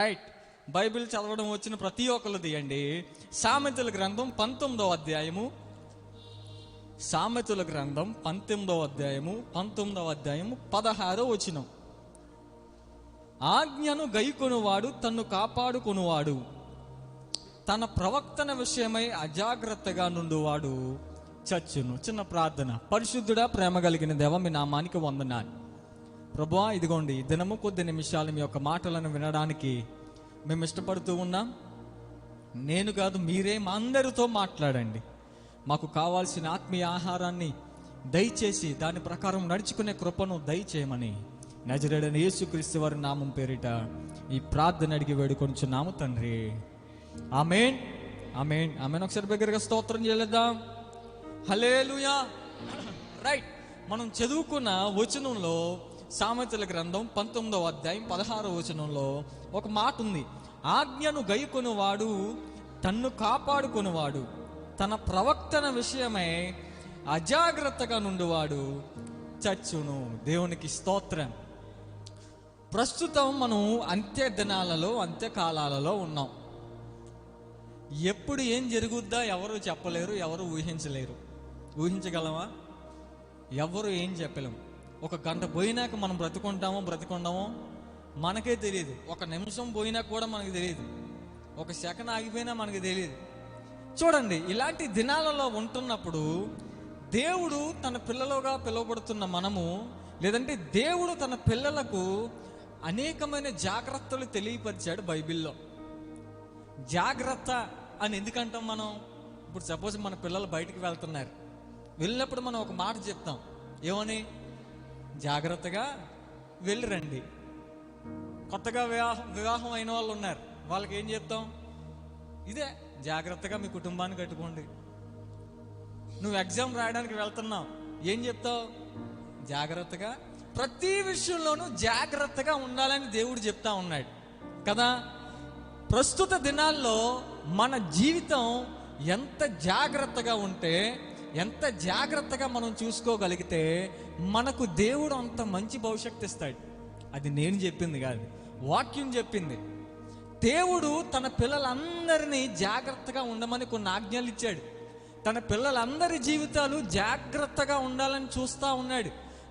Right. Bible చదవడం వచ్చిన ప్రతి ఒక్కరు తీయండి. సామెతల గ్రంథం 19వ అధ్యాయము. సామెతల గ్రంథం 19వ అధ్యాయము 16వ వచనం. ఆజ్ఞను గైకొనువాడు తన్ను కాపాడుకొనువాడు, తన ప్రవక్తన విషయమై అజాగ్రత్తగా నుండువాడు చచ్చును. చిన్న ప్రార్థన. పరిశుద్ధుడా, ప్రేమ కలిగిన దేవ, మీ నామానికి వందనాలు ప్రభువా. ఇదిగోండి, దినము కొద్ది నిమిషాలు మీ యొక్క మాటలను వినడానికి మేము ఇష్టపడుతూ ఉన్నాం. నేను కాదు, మీరే మా అందరితో మాట్లాడండి. మాకు కావాల్సిన ఆత్మీయ ఆహారాన్ని దయచేసి దాని ప్రకారం నడుచుకునే కృపను దయచేయమని నజరేయుడైన యేసుక్రీస్తు వారి నామం పేరిట ఈ ప్రార్థన అడిగి వేడుకొంచున్నాము తండ్రి. ఆమేన్, ఆమేన్, ఆమేన్. ఒకసారి దగ్గరగా స్తోత్రం చేయలేద్దాం. హల్లెలూయా. రైట్. మనం చదువుకున్న వచనంలో, సామెతల గ్రంథం 19వ అధ్యాయం 16వ వచనంలో ఒక మాట ఉంది. ఆజ్ఞను గైకొనువాడు తన్ను కాపాడుకొనువాడు, తన ప్రవక్తన విషయమై అజాగ్రత్తగా నుండివాడు చచ్చును. దేవునికి స్తోత్రం. ప్రస్తుతం మనం అంత్య దినాలలో, అంత్యకాలాలలో ఉన్నాం. ఎప్పుడు ఏం జరుగుద్దా ఎవరు చెప్పలేరు, ఎవరు ఊహించలేరు. ఊహించగలమా? ఎవరు ఏం చెప్పలేము. ఒక గంట పోయినాక మనం బ్రతికుంటామో మనకే తెలియదు. ఒక నిమిషం పోయినా కూడా మనకు తెలియదు. ఒక సెకండ్ ఆగిపోయినా మనకు తెలియదు. చూడండి, ఇలాంటి దినాలలో ఉంటున్నప్పుడు దేవుడు తన పిల్లలుగా పిలువబడుతున్న మనము, లేదంటే దేవుడు తన పిల్లలకు అనేకమైన జాగ్రత్తలు తెలియపరిచాడు బైబిల్లో. జాగ్రత్త అని ఎందుకంటాం మనం? ఇప్పుడు సపోజ్ మన పిల్లలు బయటికి వెళ్తున్నారు, వెళ్ళినప్పుడు మనం ఒక మాట చెప్తాం. ఏమని? జాగ్రత్తగా వెళ్ళిరండి. కొత్తగా వివాహం అయిన వాళ్ళు ఉన్నారు, వాళ్ళకి ఏం చెప్తాం? ఇదే, జాగ్రత్తగా మీ కుటుంబాన్ని కట్టుకోండి. నువ్వు ఎగ్జామ్ రాయడానికి వెళ్తున్నావు, ఏం చెప్తావు? జాగ్రత్తగా. ప్రతి విషయంలోనూ జాగ్రత్తగా ఉండాలని దేవుడు చెప్తా ఉన్నాడు కదా. ప్రస్తుత దినాల్లో మన జీవితం ఎంత జాగ్రత్తగా ఉంటే, ఎంత జాగ్రత్తగా మనం చూసుకోగలిగితే మనకు దేవుడు అంత మంచి భవిష్యత్తు ఇస్తాడు. అది నేను చెప్పింది కాదు, వాక్యం చెప్పింది. దేవుడు తన పిల్లలందరినీ జాగ్రత్తగా ఉండమని కొన్ని ఆజ్ఞలు ఇచ్చాడు. తన పిల్లలందరి జీవితాలు జాగ్రత్తగా ఉండాలని చూస్తూ ఉన్నాడు.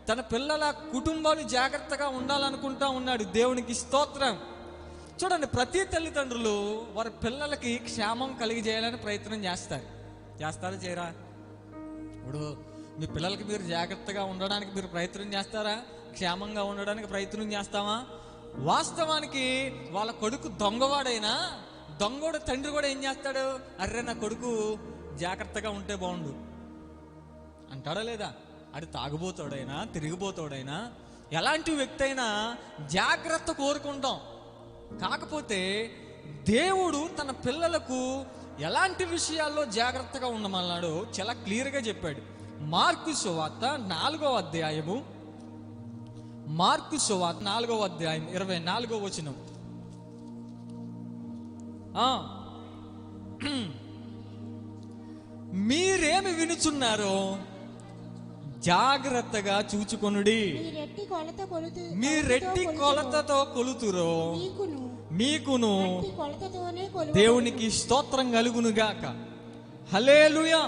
తన పిల్లల కుటుంబాలు జాగ్రత్తగా ఉండాలనుకుంటా ఉన్నాడు. దేవునికి స్తోత్రం. చూడండి, ప్రతి తల్లిదండ్రులు వారి పిల్లలకి క్షేమం కలిగజేయాలని ప్రయత్నం చేస్తారా చేయరా? ఇప్పుడు మీ పిల్లలకి మీరు జాగ్రత్తగా ఉండడానికి మీరు ప్రయత్నం చేస్తారా? క్షేమంగా ఉండడానికి ప్రయత్నం చేస్తామా? వాస్తవానికి వాళ్ళ కొడుకు దొంగవాడైనా, దొంగోడు తండ్రి కూడా ఏం చేస్తాడు? అర్రే, నా కొడుకు జాగ్రత్తగా ఉంటే బాగుండు అంటాడా లేదా? అది తాగుబోతాడైనా, తిరిగిపోతాడైనా, ఎలాంటి వ్యక్తి అయినా జాగ్రత్త కోరుకుంటాం. కాకపోతే దేవుడు తన పిల్లలకు ఎలాంటి విషయాల్లో జాగ్రత్తగా ఉండమన్నాడో చాలా క్లియర్గా చెప్పాడు. మార్కు సువార్త 4వ అధ్యాయము, మార్కు సువార్త 4వ అధ్యాయం 24వ వచనం. మీరేమి వినుచున్నారో జాగ్రత్తగా చూచుకొనుడి. మీ రెట్టి కొలతతో కొలుతురో మీకును దేవునికి స్తోత్రం కలుగునుగాక. హల్లెలూయా.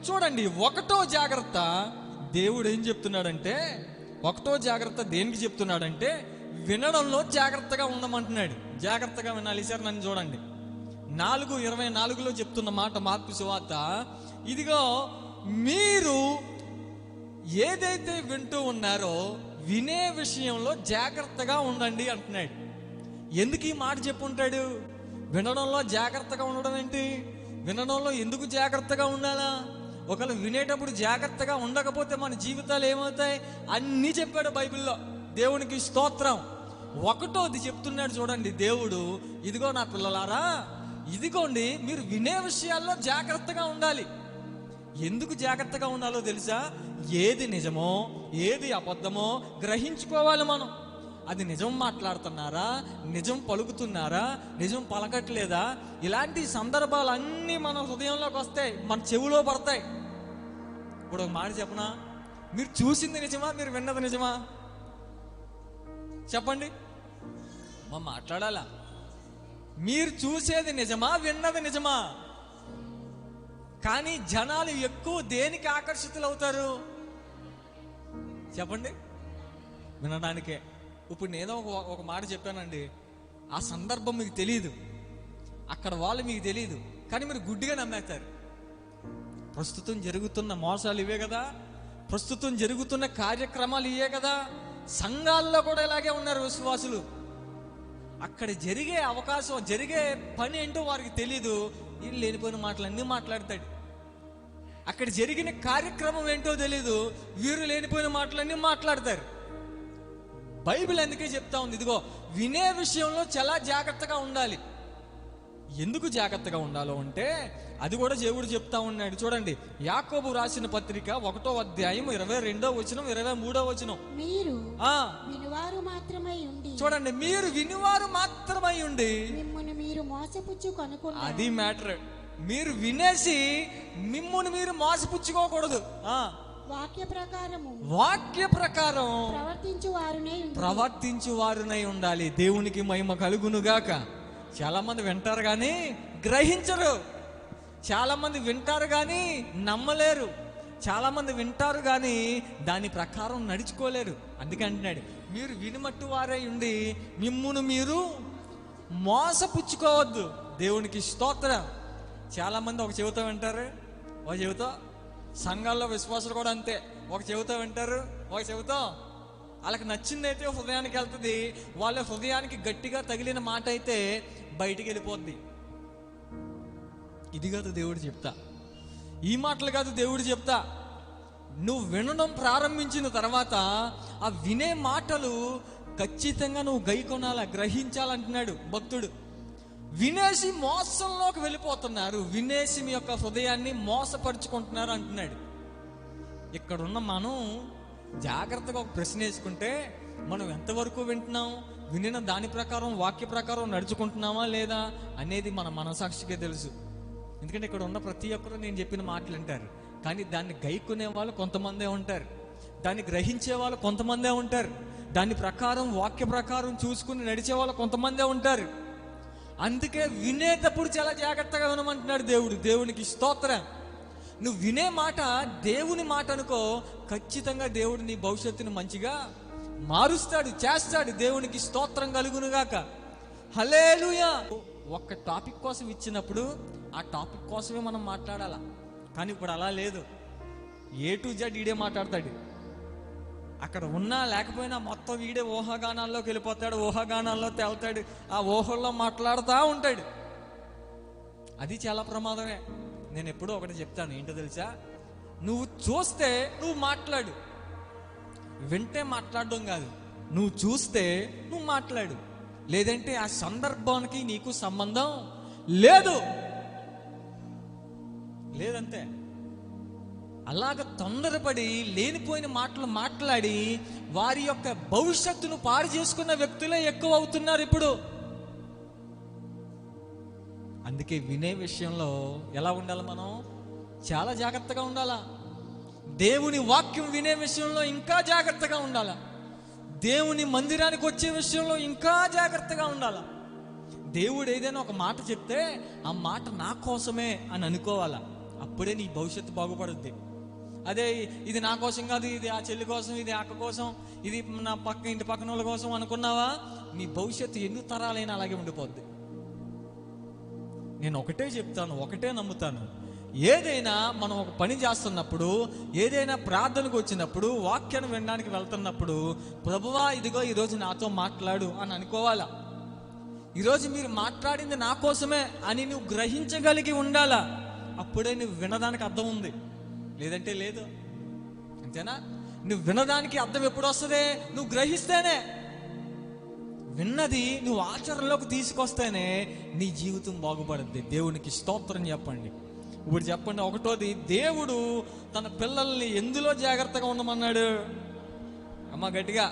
చూడండి, ఒకటో జాగ్రత్త దేవుడు ఏం చెప్తున్నాడంటే, ఒకటో జాగ్రత్త దేనికి చెప్తున్నాడంటే వినడంలో జాగ్రత్తగా ఉండమంటున్నాడు. జాగ్రత్తగా వినాలి సార్. నన్ను చూడండి, 4:24లో చెప్తున్న మాట మార్కు సువార్త. ఇదిగో, మీరు ఏదైతే వింటూ ఉన్నారో వినే విషయంలో జాగ్రత్తగా ఉండండి అంటున్నాడు. ఎందుకు ఈ మాట చెప్పుంటాడు? వినడంలో జాగ్రత్తగా ఉండడం ఏంటి? వినడంలో ఎందుకు జాగ్రత్తగా ఉండాలా? ఒకవేళ వినేటప్పుడు జాగ్రత్తగా ఉండకపోతే మన జీవితాలు ఏమవుతాయి? అన్నీ చెప్పాడు బైబిల్లో. దేవునికి స్తోత్రం. ఒకటోది చెప్తున్నాడు చూడండి దేవుడు. ఇదిగో నా పిల్లలారా, ఇదిగోండి, మీరు వినే విషయాల్లో జాగ్రత్తగా ఉండాలి. ఎందుకు జాగ్రత్తగా ఉండాలో తెలుసా? ఏది నిజమో ఏది అబద్ధమో గ్రహించుకోవాలి మనం. అది నిజం మాట్లాడుతున్నారా, నిజం పలుకుతున్నారా, నిజం పలకట్లేదా? ఇలాంటి సందర్భాలన్నీ మన హృదయంలోకి వస్తాయి, మన చెవిలో పడతాయి. ఇప్పుడు ఒక మాట చెప్పనా? మీరు చూసింది నిజమా, మీరు విన్నది నిజమా? చెప్పండి. మాట్లాడాలా? మీరు చూసేది నిజమా, విన్నది నిజమా? కానీ జనాలు ఎక్కువ దేనికి ఆకర్షితులు అవుతారు చెప్పండి? వినడానికే. ఇప్పుడు నేను ఒక మాట చెప్పానండి, ఆ సందర్భం మీకు తెలియదు, అక్కడ వాళ్ళు మీకు తెలియదు, కానీ మీరు గుడ్డిగా నమ్మేస్తారు. ప్రస్తుతం జరుగుతున్న మోసాలు ఇవే కదా, ప్రస్తుతం జరుగుతున్న కార్యక్రమాలు ఇవే కదా. సంఘాల్లో కూడా ఇలాగే ఉన్నారు విశ్వాసులు. అక్కడ జరిగే అవకాశం, జరిగే పని ఏంటో వారికి తెలీదు, వీళ్ళు లేనిపోయిన మాటలన్నీ మాట్లాడతాడు. అక్కడ జరిగిన కార్యక్రమం ఏంటో తెలీదు, వీరు లేనిపోయిన మాటలన్నీ మాట్లాడతారు. బైబిల్ అందుకే చెప్తా ఉంది, ఇదిగో వినే విషయంలో చాలా జాగ్రత్తగా ఉండాలి. ఎందుకు జాగ్రత్తగా ఉండాలో అంటే అది కూడా దేవుడు చెప్తా ఉన్నాడు. చూడండి, యాకోబు రాసిన పత్రిక 1వ అధ్యాయం 22వ వచనం 23వ వచనం. మీరు వినువారు మాత్రమై ఉండి, చూడండి, మీరు వినువారు మాత్రమై ఉండి మిమ్మును మీరు మోసపుచ్చుకొనుకున్నారు. అది మ్యాటర్. మీరు వినేసి మిమ్మును మీరు మోసపుచ్చుకోకూడదు. వాక్య ప్రకారం ప్రవర్తించు వారునై ఉండాలి. దేవునికి మహిమ కలుగునుగాక. చాలా మంది వింటారు కానీ గ్రహించరు, చాలా మంది వింటారు కానీ నమ్మలేరు, చాలా మంది వింటారు కానీ దాని ప్రకారం నడుచుకోలేరు. అందుకే అంటున్నాడు, మీరు వినిమట్టు వారై ఉండి మిమ్మును మీరు మోసపుచ్చుకోవద్దు. దేవునికి స్తోత్రం. చాలా మంది ఒక చెవితో వింటారు, ఒక చెవితో. సంఘాల్లో విశ్వాసులు కూడా అంతే, ఒక చెవితో వింటారు, ఒక చెవితో వాళ్ళకి నచ్చిందైతే హృదయానికి వెళ్తుంది, వాళ్ళ హృదయానికి గట్టిగా తగిలిన మాట అయితే బయటికి వెళ్ళిపోద్ది. ఇది కాదు దేవుడు చెప్తా, ఈ మాటలు కాదు దేవుడు చెప్తా. నువ్వు వినడం ప్రారంభించిన తర్వాత ఆ వినే మాటలు ఖచ్చితంగా నువ్వు గైకొనాలా, గ్రహించాలంటున్నాడు భక్తుడు. వినేసి మోసంలోకి వెళ్ళిపోతున్నారు, వినేసి మీ యొక్క హృదయాన్ని మోసపరుచుకుంటున్నారు అంటున్నాడు. ఇక్కడున్న మనం జాగ్రత్తగా ఒక ప్రశ్న వేసుకుంటే, మనం ఎంతవరకు వింటున్నాం, వినిన దాని ప్రకారం వాక్య ప్రకారం నడుచుకుంటున్నామా లేదా అనేది మన మనసాక్షికే తెలుసు. ఎందుకంటే ఇక్కడ ఉన్న ప్రతి ఒక్కరు నేను చెప్పిన మాటలు వింటారు, కానీ దాన్ని గైకునే వాళ్ళు కొంతమందే ఉంటారు, దాన్ని గ్రహించే వాళ్ళు కొంతమందే ఉంటారు, దాని ప్రకారం వాక్య ప్రకారం చూసుకుని నడిచే వాళ్ళు కొంతమందే ఉంటారు. అందుకే వినేటప్పుడు చాలా జాగ్రత్తగా వినమంటున్నాడు దేవుడు. దేవునికి స్తోత్రం. నువ్వు వినే మాట దేవుని మాట అనుకో, ఖచ్చితంగా దేవుడు నీ భవిష్యత్తుని మంచిగా మారుస్తాడు, చేస్తాడు. దేవునికి స్తోత్రం కలుగునుగాక. హల్లెలూయా. ఒక్క టాపిక్ కోసం ఇచ్చినప్పుడు ఆ టాపిక్ కోసమే మనం మాట్లాడాలా, కానీ ఇప్పుడు అలా లేదు. A to Z ఈడే మాట్లాడతాడు. అక్కడ ఉన్నా లేకపోయినా మొత్తం వీడే ఊహాగానాల్లోకి వెళ్ళిపోతాడు, ఊహాగానాల్లో తేలుతాడు, ఆ ఊహల్లో మాట్లాడుతూ ఉంటాడు. అది చాలా ప్రమాదమే. నేను ఎప్పుడూ ఒకటి చెప్తాను, ఏంటో తెలుసా? నువ్వు చూస్తే నువ్వు మాట్లాడు, వింటే మాట్లాడడం కాదు. నువ్వు చూస్తే నువ్వు మాట్లాడు, లేదంటే ఆ సందర్భానికి నీకు సంబంధం లేదంతే. అలాగ తొందరపడి లేనిపోయిన మాటలు మాట్లాడి వారి యొక్క భవిష్యత్తును పాడు చేసుకున్న వ్యక్తులే ఎక్కువ అవుతున్నారు ఇప్పుడు. అందుకే వినే విషయంలో ఎలా ఉండాలి? మనం చాలా జాగ్రత్తగా ఉండాలా. దేవుని వాక్యం వినే విషయంలో ఇంకా జాగ్రత్తగా ఉండాలా. దేవుని మందిరానికి వచ్చే విషయంలో ఇంకా జాగ్రత్తగా ఉండాలా. దేవుడు ఏదైనా ఒక మాట చెప్తే ఆ మాట నా కోసమే అని అనుకోవాలా. అప్పుడే నీ భవిష్యత్తు బాగుపడుద్ది. అదే ఇది నా కోసం కాదు, ఇది ఆ చెల్లి కోసం, ఇది అక్క కోసం, ఇది నా ఇంటి పక్కన వాళ్ళ కోసం అనుకున్నావా, నీ భవిష్యత్తు ఎన్ని తరాలైనా అలాగే ఉండిపోద్ది. నేను ఒకటే చెప్తాను, ఒకటే నమ్ముతాను. ఏదైనా మనం ఒక పని చేస్తున్నప్పుడు, ఏదైనా ప్రార్థనకు వచ్చినప్పుడు, వాక్యాన్ని వినడానికి వెళ్తున్నప్పుడు, ప్రభువా ఇదిగో ఈరోజు నాతో మాట్లాడు అని అనుకోవాలా. ఈరోజు మీరు మాట్లాడింది నా కోసమే అని నువ్వు గ్రహించగలిగి ఉండాలా. అప్పుడే నువ్వు వినడానికి అర్థం ఉంది, లేదంటే లేదు. అంతేనా? నువ్వు వినడానికి అర్థం ఎప్పుడు వస్తుంది? నువ్వు గ్రహిస్తేనే. విన్నది నువ్వు ఆచరణలోకి తీసుకొస్తేనే నీ జీవితం బాగుపడుద్ది. దేవునికి స్తోత్రం చెప్పండి. ఇప్పుడు చెప్పండి, ఒకటోది, దేవుడు తన పిల్లల్ని ఎందులో జాగ్రత్తగా ఉండమన్నాడు? అమ్మ గట్టిగా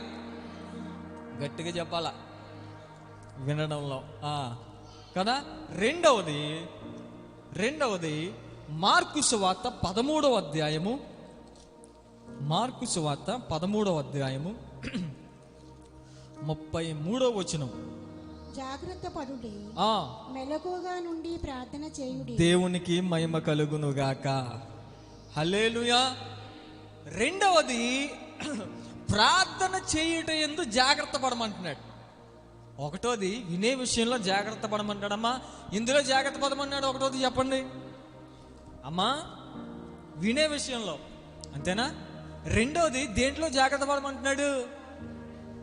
చెప్పాలా, వినడంలో కదా. రెండవది మార్కు సువార్త 13వ అధ్యాయము, మార్కు సువార్త 13వ అధ్యాయము 33వ వచనం. జాగ్రత్త పడుడి, ఆ మెలకుగా నుండి ప్రార్థన చేయుడి. దేవునికి మహిమ కలుగునుగాక. హల్లెలూయా. రెండవది, ప్రార్థన చేయుట యందు జాగ్రత్త పడమంటున్నాడు. ఒకటోది వినే విషయంలో జాగ్రత్త పడమంటాడమ్మా. ఇందులో జాగ్రత్త పడమన్నాడు. ఒకటోది చెప్పండి అమ్మా, వినే విషయంలో, అంతేనా? రెండోది దేంట్లో జాగ్రత్త పడమంటున్నాడు?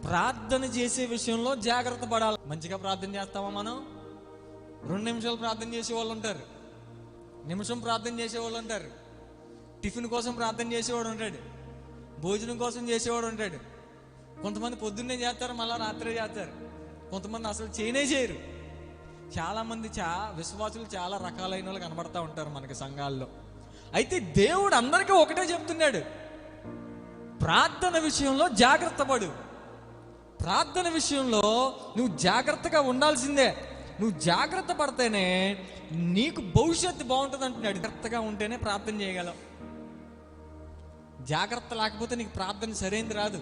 ప్రార్థన చేసే విషయంలో జాగ్రత్త పడాలి. మంచిగా ప్రార్థన చేస్తామా మనం? 2 నిమిషాలు ప్రార్థన చేసే వాళ్ళు ఉంటారు, నిమిషం ప్రార్థన చేసేవాళ్ళు ఉంటారు, టిఫిన్ కోసం ప్రార్థన చేసేవాడు ఉంటాడు, భోజనం కోసం చేసేవాడు ఉంటాడు. కొంతమంది పొద్దున్నే చేస్తారు, మళ్ళీ రాత్రే చేస్తారు. కొంతమంది అసలు చేయరు. చాలామంది విశ్వాసులు చాలా రకాలైన వాళ్ళు కనబడతా ఉంటారు మనకి సంఘాల్లో. అయితే దేవుడు అందరికీ ఒకటే చెప్తున్నాడు, ప్రార్థన విషయంలో జాగ్రత్త పడు. ప్రార్థన విషయంలో నువ్వు జాగ్రత్తగా ఉండాల్సిందే. నువ్వు జాగ్రత్త పడితేనే నీకు భవిష్యత్తు బాగుంటుంది అంటున్నాడు. జాగ్రత్తగా ఉంటేనే ప్రార్థన చేయగలవు. జాగ్రత్త లేకపోతే నీకు ప్రార్థన సరైనది రాదు.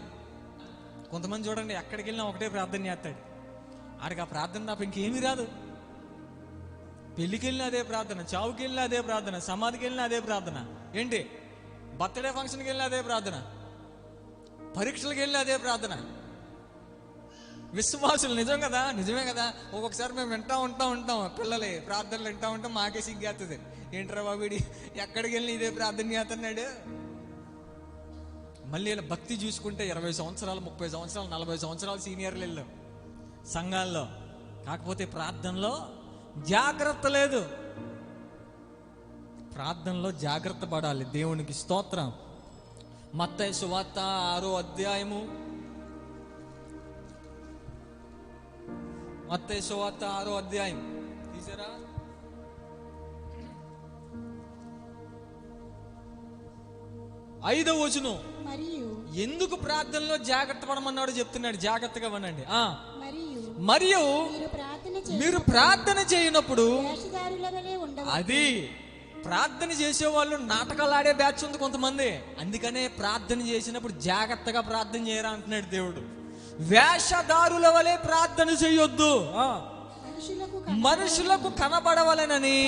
కొంతమంది చూడండి, ఎక్కడికి వెళ్ళినా ఒకటే ప్రార్థన చేస్తాడు. ఆడికి ఆ ప్రార్థన తప్ప ఇంకేమీ రాదు. పెళ్ళికి వెళ్ళినా అదే ప్రార్థన, చావుకి వెళ్ళినా అదే ప్రార్థన, సమాధికి వెళ్ళినా అదే ప్రార్థన, ఏంటి బర్త్డే ఫంక్షన్కి వెళ్ళినా అదే ప్రార్థన, పరీక్షలకు వెళ్ళినా అదే ప్రార్థన. విశ్వాసులు నిజమే కదా. ఒక్కొక్కసారి మేము వింటా ఉంటాం పిల్లలే ప్రార్థనలు వింటా ఉంటాం, మాకే సిగ్గేస్తుంది. ఏంట్రా బాబుడి ఎక్కడికి వెళ్ళి ఇదే ప్రార్థన చేస్తున్నాడు. మళ్ళీ ఇలా భక్తి చూసుకుంటే 20 సంవత్సరాలు, 30 సంవత్సరాలు, 40 సంవత్సరాలు సీనియర్లు వెళ్ళు సంఘాల్లో. కాకపోతే ప్రార్థనలో జాగ్రత్త లేదు. ప్రార్థనలో జాగ్రత్త పడాలి. దేవునికి స్తోత్రం. మత్తయి సువార్త 6వ అధ్యాయము, మత్తయి సువార్త 6వ అధ్యాయం తీసారా? 5వ వచనం. మరియు ఎందుకు ప్రార్థనలో జాగ్రత్త పడమన్నాడు చెప్తున్నాడు. జాగ్రత్తగా వినండి. మరియు మీరు ప్రార్థన చేయనప్పుడు, వేషధారుల వలె ఉండవద్దు. అది ప్రార్థన చేసేవాళ్ళు నాటకాలు ఆడే బ్యాచ్ ఉంది కొంతమంది. అందుకనే ప్రార్థన చేసినప్పుడు జాగ్రత్తగా ప్రార్థన చేయరా అంటున్నాడు దేవుడు. వేషధారుల వలె ప్రార్థన చేయొద్దు. మనుషులకు కనబడవలెనని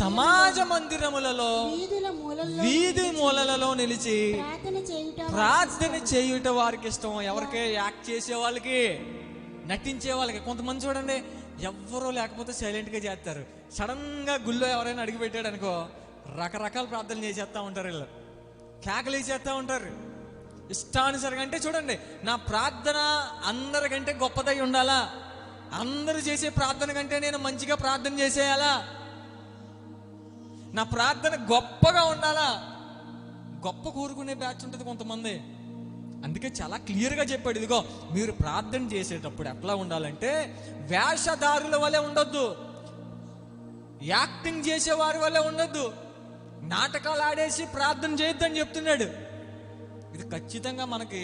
సమాజ మందిరములలో, వీధి మూలలలో నిలిచి ప్రార్థన చేయుట వారికి ఇష్టం. ఎవరికే యాక్ట్ చేసే వాళ్ళకి, నటించే వాళ్ళకి. కొంతమంది చూడండి, ఎవ్వరూ లేకపోతే సైలెంట్గా చేస్తారు. సడన్గా గుళ్ళో ఎవరైనా అడిగి పెట్టాడు అనుకో, రకరకాల ప్రార్థనలు చేసేస్తూ ఉంటారు. వీళ్ళు కేకలు వేసేస్తూ ఉంటారు ఇష్టానుసరంగా. అంటే చూడండి, నా ప్రార్థన అందరికంటే గొప్పదై ఉండాలా? అందరూ చేసే ప్రార్థన కంటే నేను మంచిగా ప్రార్థన చేసేయాలా? నా ప్రార్థన గొప్పగా ఉండాలా? గొప్ప కోరుకునే బ్యాచ్ ఉంటుంది కొంతమంది. అందుకే చాలా క్లియర్గా చెప్పాడు, ఇదిగో మీరు ప్రార్థన చేసేటప్పుడు ఎట్లా ఉండాలంటే వేషధారుల వలె ఉండొద్దు, యాక్టింగ్ చేసేవారి వలె ఉండొద్దు, నాటకాలు ఆడేసి ప్రార్థన చేయొద్దని చెప్తున్నాడు. ఇది ఖచ్చితంగా మనకి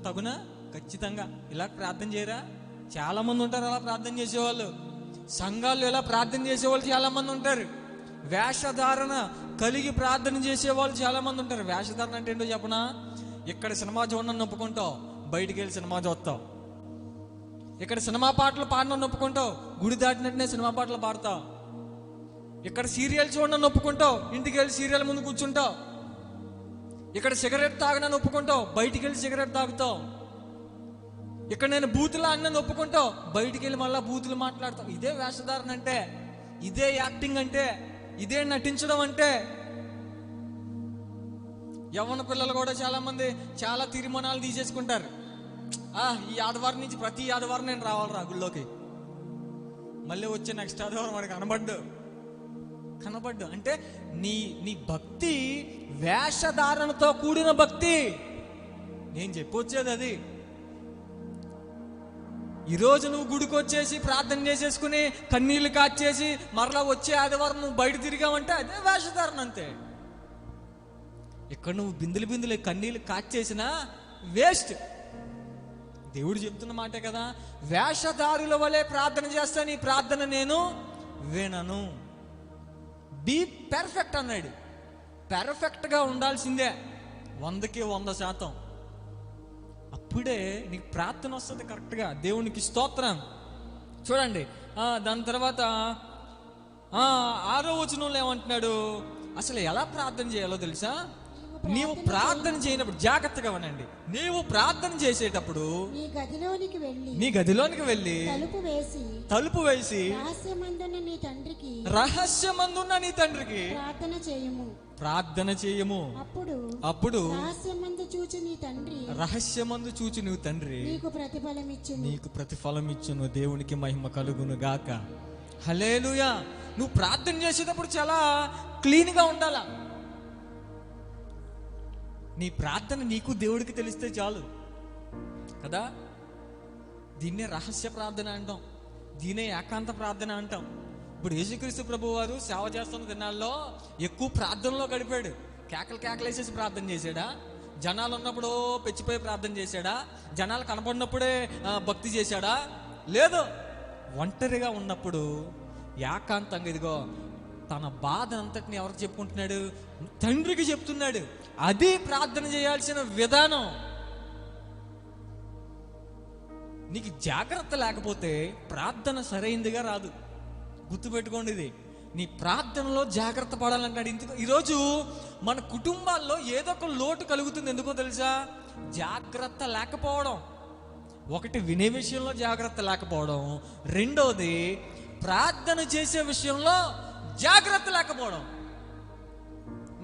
తగునా? ఖచ్చితంగా ఇలా ప్రార్థన చేయరా? చాలా మంది ఉంటారు అలా ప్రార్థన చేసేవాళ్ళు. సంఘాల్లో ఇలా ప్రార్థన చేసేవాళ్ళు చాలా మంది ఉంటారు. వేషధారణ కలిగి ప్రార్థన చేసేవాళ్ళు చాలా మంది ఉంటారు. వేషధారణ అంటే ఏంటో చెప్పనా? ఇక్కడ సినిమా చూడడం నొప్పుకుంటావు, బయటికి వెళ్ళి సినిమా చూస్తావు. ఇక్కడ సినిమా పాటలు పాడడం నొప్పుకుంటావు, గుడి దాటినట్టునే సినిమా పాటలు పాడతావు. ఇక్కడ సీరియల్ చూడడం నొప్పుకుంటావు, ఇంటికి వెళ్ళి సీరియల్ ముందు కూర్చుంటావు. ఇక్కడ సిగరెట్ తాగనని ఒప్పుకుంటావు, బయటికి వెళ్ళి సిగరెట్ తాగుతావు. ఇక్కడ నేను బూతులు అన్నని ఒప్పుకుంటావు, బయటికి వెళ్ళి మళ్ళీ బూతులు మాట్లాడతావు. ఇదే వేషధారణ అంటే, ఇదే యాక్టింగ్ అంటే, ఇదే నటించడం అంటే. యవ్వన పిల్లలు కూడా చాలా మంది చాలా తీర్మానాలు తీసేసుకుంటారు. ఈ ఆదివారం నుంచి ప్రతి ఆదివారం నేను రావాలిరా గుళ్ళోకి, మళ్ళీ వచ్చే నెక్స్ట్ ఆదివారం వాడికి కనబడ్డు అంటే నీ భక్తి వేషధారణతో కూడిన భక్తి. నేను చెప్పొచ్చేది అది. ఈరోజు నువ్వు గుడికి వచ్చేసి ప్రార్థన చేసేసుకుని కన్నీళ్లు కాచేసి మరలా వచ్చే ఆదివారం నువ్వు బయట తిరిగావంటే అదే వేషధారణ అంతే. ఇక్కడ నువ్వు బిందులు కన్నీళ్లు కాచేసినా వేస్ట్. దేవుడు చెప్తున్న మాటే కదా, వేషధారుల వలె ప్రార్థన చేస్తా, నీ ప్రార్థన నేను వినను. బీ పెర్ఫెక్ట్ అన్నాడు. పెర్ఫెక్ట్గా ఉండాల్సిందే, 100కి 100%. అప్పుడే నీకు ప్రార్థన వస్తుంది కరెక్ట్గా. దేవునికి స్తోత్రం. చూడండి దాని తర్వాత 6వ వచనంలో ఏమంటున్నాడు? అసలు ఎలా ప్రార్థన చేయాలో తెలుసా? నీవు ప్రార్థన చేయనప్పుడు జాగ్రత్తగా వినండి. నీవు ప్రార్థన చేసేటప్పుడు నీ గదిలోనికి వెళ్ళి తలుపు వేసి రహస్యమందున్న నీ తండ్రికి ప్రార్థన చేయము. అప్పుడు రహస్యమందు చూచి నీ తండ్రి నీకు ప్రతిఫలం ఇచ్చును. దేవునికి మహిమ కలుగును గాక. హల్లెలూయా. నువ్వు ప్రార్థన చేసేటప్పుడు చాలా క్లీన్గా ఉండాలా. నీ ప్రార్థన నీకు దేవుడికి తెలిస్తే చాలు కదా. దీన్నే రహస్య ప్రార్థన అంటాం, దీన్నే ఏకాంత ప్రార్థన అంటాం. ఇప్పుడు యేసుక్రీస్తు ప్రభు వారు సేవ చేస్తున్న దినాల్లో ఎక్కువ ప్రార్థనలో గడిపాడు. కేకలేసేసి ప్రార్థన చేశాడా? జనాలు ఉన్నప్పుడు పెచ్చిపోయి ప్రార్థన చేశాడా? జనాలు కనపడినప్పుడే భక్తి చేశాడా? లేదు. ఒంటరిగా ఉన్నప్పుడు ఏకాంతంగా ఇదిగో తన బాధ అంతటిని ఎవరికి చెప్పుకుంటున్నాడు? తండ్రికి చెప్తున్నాడు. అది ప్రార్థన చేయాల్సిన విధానం. నీకు జాగ్రత్త లేకపోతే ప్రార్థన సరైందిగా రాదు. గుర్తుపెట్టుకోండి ఇది. నీ ప్రార్థనలో జాగ్రత్త పడాలంటాడు. ఎందుకు ఈరోజు మన కుటుంబాల్లో ఏదో ఒక లోటు కలుగుతుంది. ఎందుకో తెలుసా? జాగ్రత్త లేకపోవడం. ఒకటి వినే విషయంలో జాగ్రత్త లేకపోవడం, రెండోది ప్రార్థన చేసే విషయంలో జాగ్రత్త లేకపోవడం.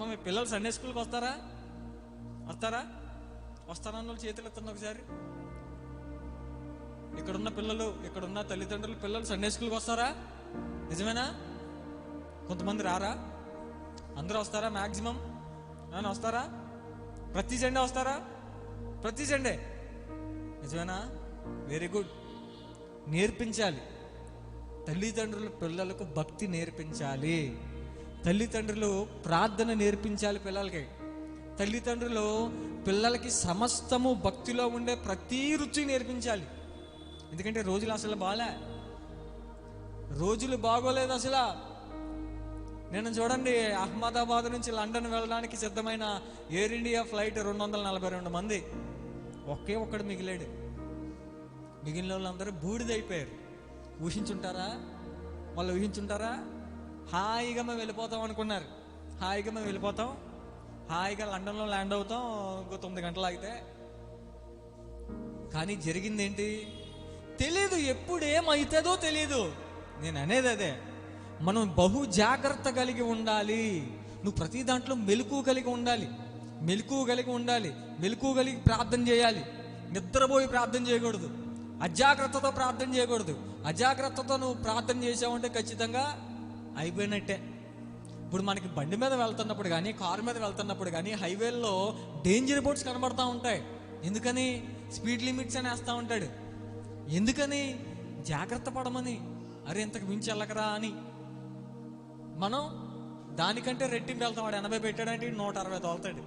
మీ పిల్లలు సండే స్కూల్కి వస్తారా అన్న చేతులు ఎత్తండి ఒకసారి. ఇక్కడున్న పిల్లలు, ఇక్కడున్న తల్లిదండ్రులు పిల్లలు సండే స్కూల్కి వస్తారా? నిజమేనా? కొంతమంది రారా? అందరూ వస్తారా? మ్యాక్సిమం వస్తారా? ప్రతి సండే వస్తారా? ప్రతి సండే. నిజమేనా? Very good. నేర్పించాలి. తల్లిదండ్రులు పిల్లలకు భక్తి నేర్పించాలి. తల్లిదండ్రులు ప్రార్థన నేర్పించాలి పిల్లలకి. తల్లిదండ్రులు పిల్లలకి సమస్తము భక్తిలో ఉండే ప్రతి రుచి నేర్పించాలి. ఎందుకంటే రోజులు అసలు రోజులు బాగోలేదు అసలు. నేను చూడండి, అహ్మదాబాద్ నుంచి లండన్ వెళ్ళడానికి సిద్ధమైన ఎయిర్ ఇండియా ఫ్లైట్ 242 మంది, ఒకే ఒక్కడు మిగిలాడు. మిగిలిన వాళ్ళందరూ బూడిదైపోయారు. ఊహించుంటారా? వాళ్ళు ఊహించుంటారా? హాయిగా మేము వెళ్ళిపోతాం అనుకున్నారు. హాయిగా మేము వెళ్ళిపోతాం, హాయిగా లండన్లో ల్యాండ్ అవుతాం ఇంకో 9 గంటలు ఆగితే. కానీ జరిగింది ఏంటి తెలీదు. ఎప్పుడు ఏమవుతుందో తెలీదు. నేను అనేది అదే, మనం బహు జాగ్రత్త కలిగి ఉండాలి. నువ్వు ప్రతి దాంట్లో మెలకువ కలిగి ఉండాలి. మెలకువ కలిగి ప్రార్థన చేయాలి. నిద్రపోయి ప్రార్థన చేయకూడదు. అజాగ్రత్తతో ప్రార్థన చేయకూడదు. అజాగ్రత్తతో నువ్వు ప్రార్థన చేసావంటే ఖచ్చితంగా అయిపోయినట్టే. ఇప్పుడు మనకి బండి మీద వెళ్తున్నప్పుడు కానీ, కారు మీద వెళ్తున్నప్పుడు కానీ, హైవేల్లో డేంజర్ బోర్డ్స్ కనబడతా ఉంటాయి. ఎందుకని? స్పీడ్ లిమిట్స్ అని వేస్తూ ఉంటాడు. ఎందుకని? జాగ్రత్త పడమని. అరే ఇంతకు మించి వెళ్ళకరా అని. మనం దానికంటే రెట్టింపు వెళ్తాం. వాడు 80 పెట్టాడంటే 160 తోలుతాడు,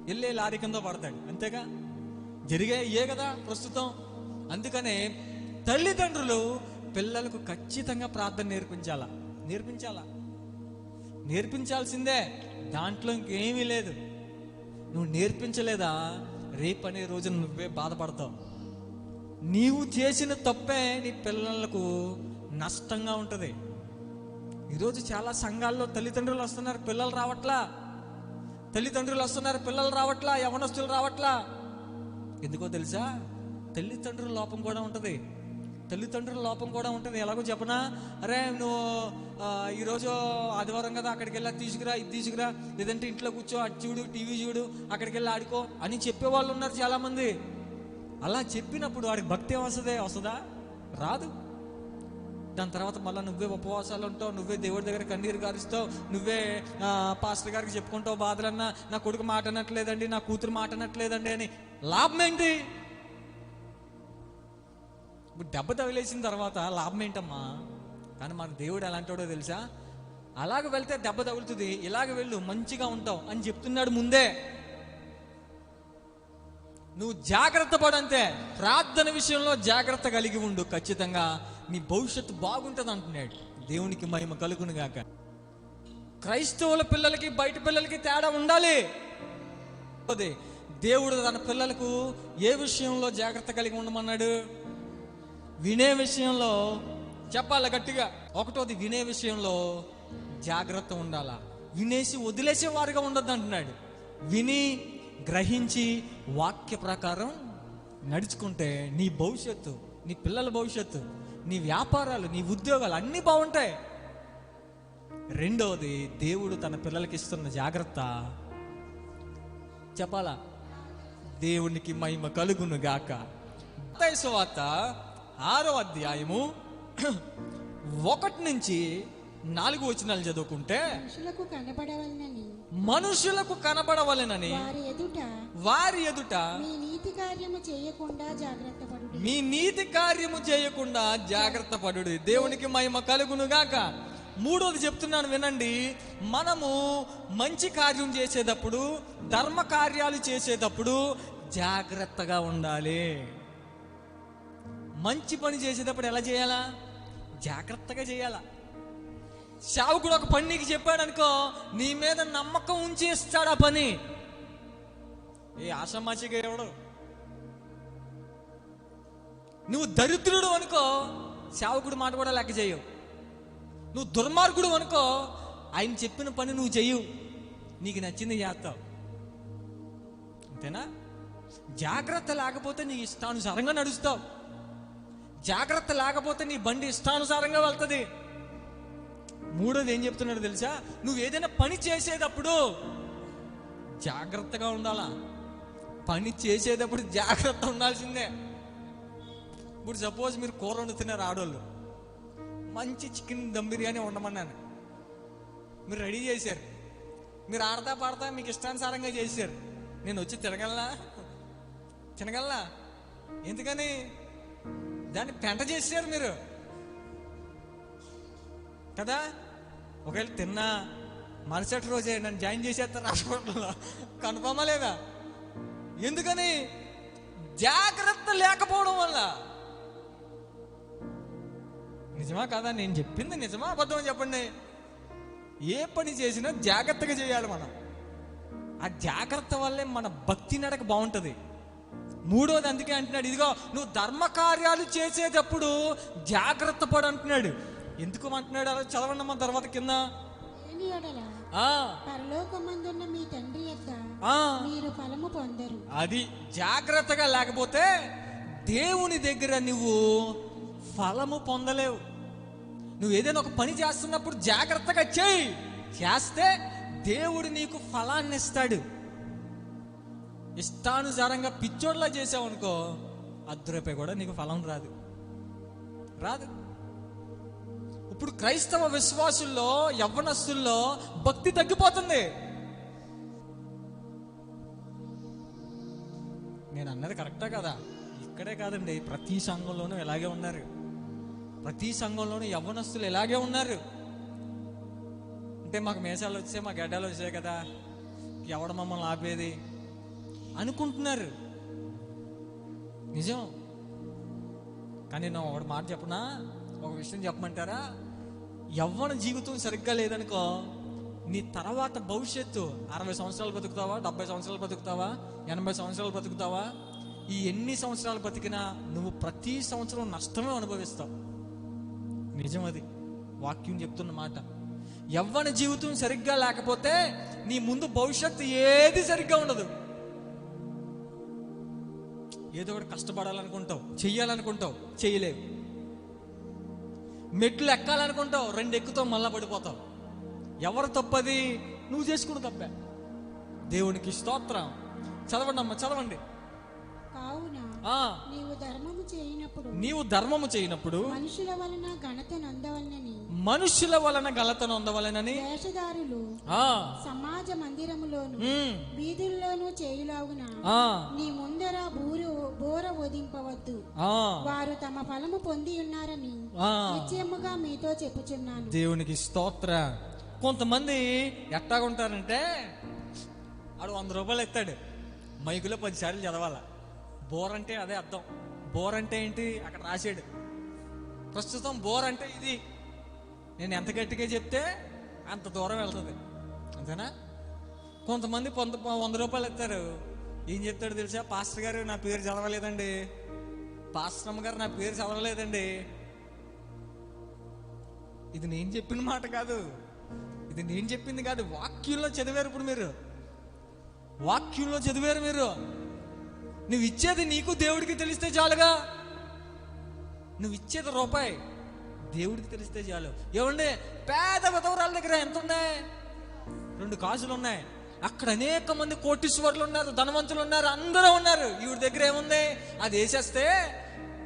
వెళ్ళి లారీ కింద పడతాడు. అంతేగా జరిగాయే కదా ప్రస్తుతం. అందుకనే తల్లిదండ్రులు పిల్లలకు ఖచ్చితంగా ప్రార్థన నేర్పించాల్సిందే. దాంట్లో ఇంకేమీ లేదు. నువ్వు నేర్పించలేదా రేపు అనే రోజున నువ్వే బాధపడతావు. నీవు చేసిన తప్పే నీ పిల్లలకు నష్టంగా ఉంటుంది. ఈరోజు చాలా సంఘాల్లో తల్లిదండ్రులు వస్తున్నారు, పిల్లలు రావట్లా, యవనస్తులు రావట్లా. ఎందుకో తెలుసా? తల్లిదండ్రుల లోపం కూడా ఉంటుంది. ఎలాగో చెప్పనా? అరే నువ్వు ఈరోజు ఆదివారం కదా, అక్కడికి వెళ్ళి తీసుకురా, ఇది తీసుకురా, లేదంటే ఇంట్లో కూర్చో, అటు చూడు, టీవీ చూడు, అక్కడికి వెళ్ళి ఆడుకో అని చెప్పేవాళ్ళు ఉన్నారు చాలామంది. అలా చెప్పినప్పుడు వాడికి భక్తి వస్తుందా? రాదు. దాని తర్వాత మళ్ళీ నువ్వే ఉపవాసాలు ఉంటావు, నువ్వే దేవుడి దగ్గర కన్నీరు గారుస్తావు, నువ్వే పాస్టర్ గారికి చెప్పుకుంటావు బాధలన్నా. నా కొడుకు మాట అనట్లేదండి, నా కూతురు మాట అనట్లేదండి అని. లాభం ఏంటి? ఇప్పుడు దెబ్బ తగిలేసిన తర్వాత లాభం ఏంటమ్మా? కానీ మన దేవుడు ఎలాంటివాడో తెలుసా? అలాగ వెళ్తే దెబ్బ తగులుతుంది, ఇలాగ వెళ్ళు మంచిగా ఉంటావు అని చెప్తున్నాడు ముందే. నువ్వు జాగ్రత్త పడంతే. ప్రార్థన విషయంలో జాగ్రత్త కలిగి ఉండు. ఖచ్చితంగా నీ భవిష్యత్తు బాగుంటుంది అంటున్నాడు. దేవునికి మహిమ కలుగును గాక. క్రైస్తవుల పిల్లలకి బయట పిల్లలకి తేడా ఉండాలి. దేవుడు తన పిల్లలకు ఏ విషయంలో జాగ్రత్త కలిగి ఉండమన్నాడు? వినే విషయంలో. చెప్పాలి గట్టిగా. ఒకటోది, వినే విషయంలో జాగ్రత్త ఉండాలా. వినేసి వదిలేసే వారుగా ఉండొద్దు అంటున్నాడు. విని గ్రహించి వాక్య ప్రకారం నడుచుకుంటే నీ భవిష్యత్తు, నీ పిల్లల భవిష్యత్తు, నీ వ్యాపారాలు, నీ ఉద్యోగాలు అన్నీ బాగుంటాయి. రెండవది, దేవుడు తన పిల్లలకి ఇస్తున్న జాగ్రత్త చెప్పాలా, దేవునికి మహిమ కలుగును గాక. మత్తయి సువార్త 6వ అధ్యాయము 1 నుంచి 4 వచనాలు చదువుకుంటే, మనుషులకు కనబడవలెనని వారి ఎదుట మీ నీతి కార్యము చేయకుండా జాగ్రత్త పడుడి. దేవునికి మహిమ కలుగును గాక. 3వది చెప్తున్నాను వినండి. మనము మంచి కార్యం చేసేటప్పుడు, ధర్మ కార్యాలు చేసేటప్పుడు జాగ్రత్తగా ఉండాలి. మంచి పని చేసేటప్పుడు ఎలా చేయాలా? జాగ్రత్తగా చేయాలా. సేవకుడు ఒక పని నీకు చెప్పాడు అనుకో, నీ మీద నమ్మకం ఉంచి ఇస్తాడు ఆ పని. ఏ ఆషామాషిగా ఎవడు? నువ్వు దరిద్రుడు అనుకో, సేవకుడు మాట కూడా లెక్క చేయవు. నువ్వు దుర్మార్గుడు అనుకో, ఆయన చెప్పిన పని నువ్వు చెయ్యవు, నీకు నచ్చింది చేస్తావు. అంతేనా? జాగ్రత్త లేకపోతే నీ ఇష్టానుసారంగా నడుస్తావు. జాగ్రత్త లేకపోతే నీ బండి ఇష్టానుసారంగా వెళ్తుంది. 3వది ఏం చెప్తున్నాడు తెలుసా? నువ్వు ఏదైనా పని చేసేటప్పుడు జాగ్రత్తగా ఉండాలా. పని చేసేటప్పుడు జాగ్రత్త ఉండాల్సిందే. ఇప్పుడు సపోజ్ మీరు కూర వండుతున్నారు ఆడోళ్ళు, మంచి చికెన్ దమ్ బిర్యానీ వండమన్నాను, మీరు రెడీ చేశారు, మీరు ఆడతా పాడతా మీకు ఇష్టానుసారంగా చేశారు. నేను వచ్చి తినగలనా? ఎందుకని? దాన్ని పెంట చేశారు మీరు కదా. ఒకవేళ తిన్నా మరుసటి రోజే నన్ను జాయిన్ చేసేస్తారు హాస్పిటల్లో, కన్ఫర్మా లేదా? ఎందుకని? జాగ్రత్త లేకపోవడం వల్ల. నిజమా కాదా? నేను చెప్పింది నిజమా అబద్ధమా చెప్పండి. ఏ పని చేసినా జాగ్రత్తగా చేయాలి మనం. ఆ జాగ్రత్త వల్లే మన భక్తి నడక బాగుంటుంది. 3వది అందుకే అంటున్నాడు, ఇదిగో నువ్వు ధర్మ కార్యాలు చేసేటప్పుడు జాగ్రత్త పడు అంటున్నాడు. ఎందుకు అంటున్నాడు? అలా చదవండి మన తర్వాత కింద. పరలోకమందున్న మీ తండ్రి యొద్ద మీరు ఫలము పొందరు. అది జాగ్రత్తగా లేకపోతే దేవుని దగ్గర నువ్వు ఫలము పొందలేవు. నువ్వు ఏదైనా ఒక పని చేస్తున్నప్పుడు జాగ్రత్తగా చేస్తే దేవుడు నీకు ఫలాన్ని ఇస్తాడు. ఇష్టానుసారంగా పిచ్చోడ్లా చేసావు అనుకో, ₹10 కూడా నీకు ఫలం రాదు. ఇప్పుడు క్రైస్తవ విశ్వాసుల్లో, యవ్వనస్తుల్లో భక్తి తగ్గిపోతుంది. నేను అన్నది కరెక్టా కదా? ఇక్కడే కాదండి, ప్రతి సంఘంలోనూ ఇలాగే ఉన్నారు. ప్రతి సంఘంలోనూ యవ్వనస్తులు ఇలాగే ఉన్నారు. అంటే మాకు మేసాలు వచ్చాయి, మా గడ్డలు వచ్చాయి కదా, ఎవడ మమ్మల్ని ఆపేది అనుకుంటున్నారు. నిజం. కానీ నేను ఒకటి మాట చెప్పనా, ఒక విషయం చెప్పమంటారా? యవ్వన జీవితం సరిగ్గా లేదనుకో, నీ తర్వాత భవిష్యత్తు 60 సంవత్సరాలు బతుకుతావా, 70 సంవత్సరాలు బతుకుతావా, 80 సంవత్సరాలు బతుకుతావా? ఈ ఎన్ని సంవత్సరాలు బతికినా నువ్వు ప్రతి సంవత్సరం నష్టమే అనుభవిస్తావు. నిజం, అది వాక్యం చెప్తున్న మాట. యవ్వన జీవితం సరిగ్గా లేకపోతే నీ ముందు భవిష్యత్తు ఏది సరిగ్గా ఉండదు. ఏదో ఒకటి కష్టపడాలనుకుంటావు, చెయ్యాలనుకుంటావు, చేయలేవు. మెట్లు ఎక్కాలనుకుంటావు, 2 ఎక్కుతావు, మళ్ళా పడిపోతావు. ఎవరు తప్పది? నువ్వు చేసుకున్న తప్పే. దేవునికి స్తోత్రం. చదవండి అమ్మ, చదవండి. కావున నీవు ధర్మము చేయనప్పుడు మనుషుల వలన ఘనత నొందవలెనని వేషధారులు సమాజ మందిరములోను వీధుల్లోనూ చేయులాగున నీ ముందర బోర వదింపవద్దు. వారు తమ ఫలము పొంది ఉన్నారని నిశ్చయముగా మీతో చెప్పుచున్నాను. దేవునికి స్తోత్ర. కొంతమంది ఎట్టాగుంటారంటే, ఆడు ₹100 ఎత్తాడు, మైకులో 10 సార్లు చదవాల. బోర్ అంటే అదే అర్థం. బోర్ అంటే ఏంటి? అక్కడ రాశాడు. ప్రస్తుతం బోర్ అంటే ఇది. నేను ఎంత గట్టిగా చెప్తే అంత దూరం వెళ్తుంది. అంతేనా? కొంతమంది ₹100 ఎత్తారు, ఏం చెప్తాడు తెలుసా? పాస్టర్ గారు నా పేరు చదవలేదండి, పాస్టర్ అమ్మ గారు నా పేరు చదవలేదండి. ఇది నేను చెప్పిన మాట కాదు, ఇది నేను చెప్పింది కాదు, వాక్యంలో చదివారు. ఇప్పుడు మీరు వాక్యంలో చదివారు. మీరు నువ్వు ఇచ్చేది నీకు దేవుడికి తెలిస్తే చాలుగా. నువ్వు ఇచ్చేది రూపాయి దేవుడికి తెలిస్తే చాలు. ఏమండి, పేద విధవరాల దగ్గర ఎంత ఉన్నాయి? 2 కాసులు ఉన్నాయి. అక్కడ అనేక మంది కోటీశ్వరులు ఉన్నారు, ధనవంతులు ఉన్నారు, అందరూ ఉన్నారు. ఈవిడ దగ్గర ఏముంది? అది వేసేస్తే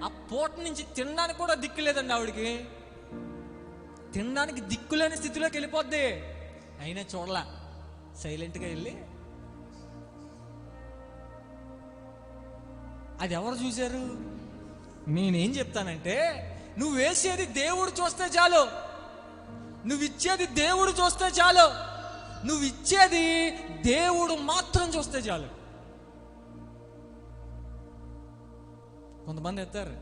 ఆ పూట నుంచి తినడానికి కూడా దిక్కు లేదండి ఆవిడికి. తినడానికి దిక్కులేని స్థితిలోకి వెళ్ళిపోద్ది. అయినా చూడలా, సైలెంట్గా వెళ్ళి. అది ఎవరు చూశారు? నేనేం చెప్తానంటే, నువ్వు వేసేది దేవుడు చూస్తే చాలు, నువ్వు ఇచ్చేది దేవుడు చూస్తే చాలు, నువ్వు ఇచ్చేది దేవుడు మాత్రం చూస్తే చాలు. కొంతమంది ఎత్తారు,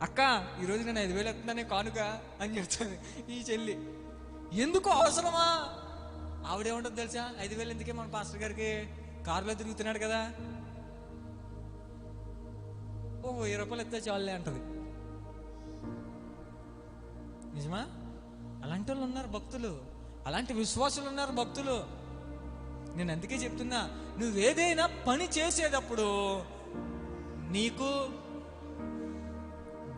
అక్క ఈరోజు నేను 5,000 ఎత్తున్నానే కానుక అని చెప్తాను ఈ చెల్లి. ఎందుకు అవసరమా? ఆవిడేముంటుంది తెలుసా? 5,000 ఎందుకే, మన పాస్టర్ గారికి కారులో తిరుగుతున్నాడు కదా, ఓ 20 రూపాయలు ఎత్తే చాలులే అంటది. నిజమా? అలాంటి వాళ్ళు ఉన్నారు భక్తులు, అలాంటి విశ్వాసులు ఉన్నారు భక్తులు. నేను అందుకే చెప్తున్నా, నువ్వేదైనా పని చేసేటప్పుడు నీకు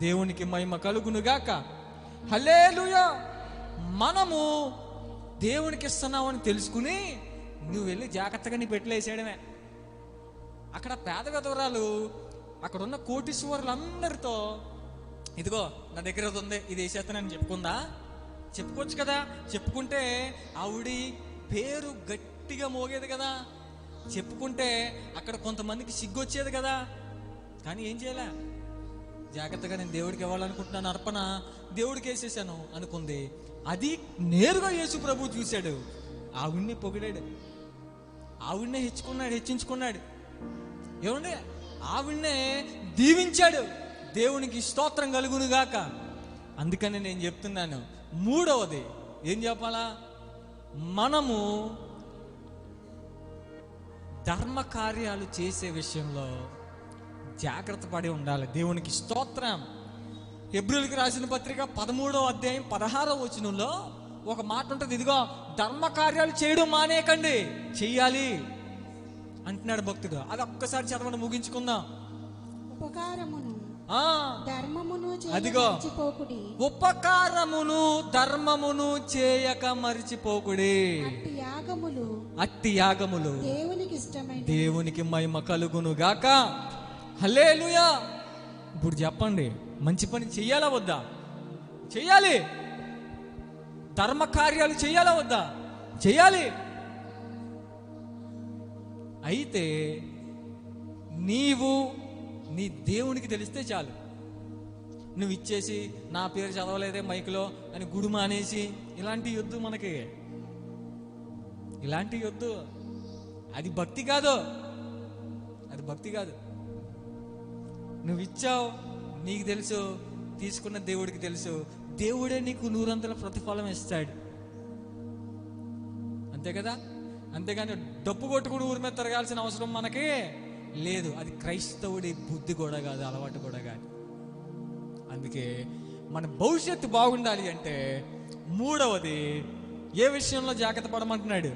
దేవునికి మహిమ కలుగునుగాక. హల్లెలూయా. మనము దేవునికి ఇస్తున్నామని తెలుసుకుని నువ్వు వెళ్ళి జాగ్రత్తగా నీ పెట్టులో వేసేయడమే. అక్కడ పేద విధవరాలు అక్కడ ఉన్న కోటీశ్వరులందరితో, ఇదిగో నా దగ్గర అది ఉంది, ఇది వేసేస్తానని చెప్పుకుందా? చెప్పుకోవచ్చు కదా. చెప్పుకుంటే ఆవిడి పేరు గట్టిగా మోగేది కదా, చెప్పుకుంటే అక్కడ కొంతమందికి సిగ్గు వచ్చేది కదా. కానీ ఏం చేయలే, జాగ్రత్తగా నేను దేవుడికి ఇవ్వాలనుకుంటున్నాను, అర్పణ దేవుడికి వేసేసాను అనుకుంది. అది నేరుగా యేసు ప్రభు చూశాడు, ఆవిడ్ని పొగిడాడు, ఆవిడ్నే హెచ్చించుకున్నాడు. ఏమండి, ఆవిడ్నే దీవించాడు. దేవునికి స్తోత్రం కలుగునుగాక. అందుకని నేను చెప్తున్నాను, 3వది ఏం చెప్పాలా? మనము ధర్మ కార్యాలు చేసే విషయంలో జాగ్రత్త పడి ఉండాలి. దేవునికి స్తోత్రం. హెబ్రీయులకు రాసిన పత్రిక 13వ అధ్యాయం 16వ వచనంలో ఒక మాట ఉంటుంది, ఇదిగో ధర్మ కార్యాలు చేయడం మానేకండి, చెయ్యాలి అంటున్నాడు భక్తుడు. అది ఒక్కసారి చదవండి, ముగించుకుందాం. ఉపకారమును ధర్మమును అదిగో ఉపకారమును ధర్మమును చేయక మరిచిపోకుడి. అట్టి యాగములు దేవునికి మహిమ కలుగును గాక. హల్లెలూయా. ఇప్పుడు చెప్పండి, మంచి పని చెయ్యాలా వద్దా? చెయ్యాలి. ధర్మ కార్యాలు చెయ్యాలా వద్దా? చెయ్యాలి. అయితే నీవు నీ దేవునికి తెలిస్తే చాలు. నువ్వు ఇచ్చేసి నా పేరు చదవలేదే మైకులో అని గుడి మానేసి ఇలాంటి యొద్దు, మనకి ఇలాంటి యొద్దు. అది భక్తి కాదు, అది భక్తి కాదు. నువ్వు ఇచ్చావు, నీకు తెలుసు, తీసుకున్న దేవుడికి తెలుసు, దేవుడే నీకు 100 ప్రతిఫలం ఇస్తాడు. అంతే కదా. అంతేగాని డప్పు కొట్టుకుని ఊరి మీద తిరగాల్సిన అవసరం మనకి లేదు. అది క్రైస్తవుడి బుద్ధి కూడా కాదు, అలవాటు కూడా కాదు. అందుకే మన భవిష్యత్తు బాగుండాలి అంటే 3వది ఏ విషయంలో జాగ్రత్త పడమంటున్నాడు?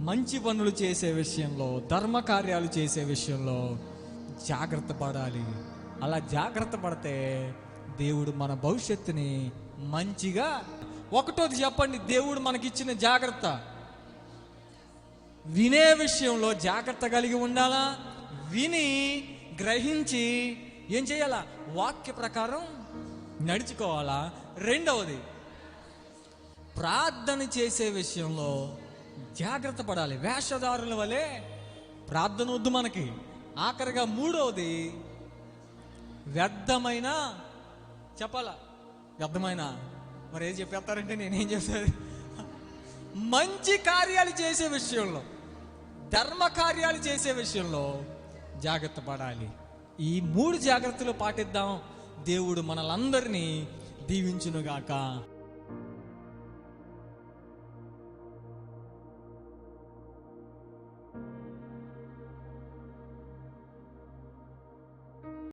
మంచి పనులు చేసే విషయంలో, ధర్మ కార్యాలు చేసే విషయంలో జాగ్రత్త పడాలి. అలా జాగ్రత్త పడితే దేవుడు మన భవిష్యత్తుని మంచిగా. 1వది చెప్పండి, దేవుడు మనకిచ్చిన జాగ్రత్త. వినే విషయంలో జాగ్రత్త కలిగి ఉండాలా, విని గ్రహించి ఏం చేయాలా? వాక్య ప్రకారం నడుచుకోవాలా. 2వది ప్రార్థన చేసే విషయంలో జాగ్రత్త పడాలి. వేషధారుల వలె ప్రార్థన వద్దు మనకి. ఆఖరిగా 3వది వ్యర్థమైన చెప్పాలా. వ్యర్థమైన మరి ఏం చెప్పేస్తారంటే నేనేం చేస్తాను? మంచి కార్యాలు చేసే విషయంలో, ధర్మ కార్యాలు చేసే విషయంలో జాగ్రత్త పడాలి. ఈ 3 జాగ్రత్తలు పాటిద్దాం. దేవుడు మనలందరినీ దీవించునుగాక.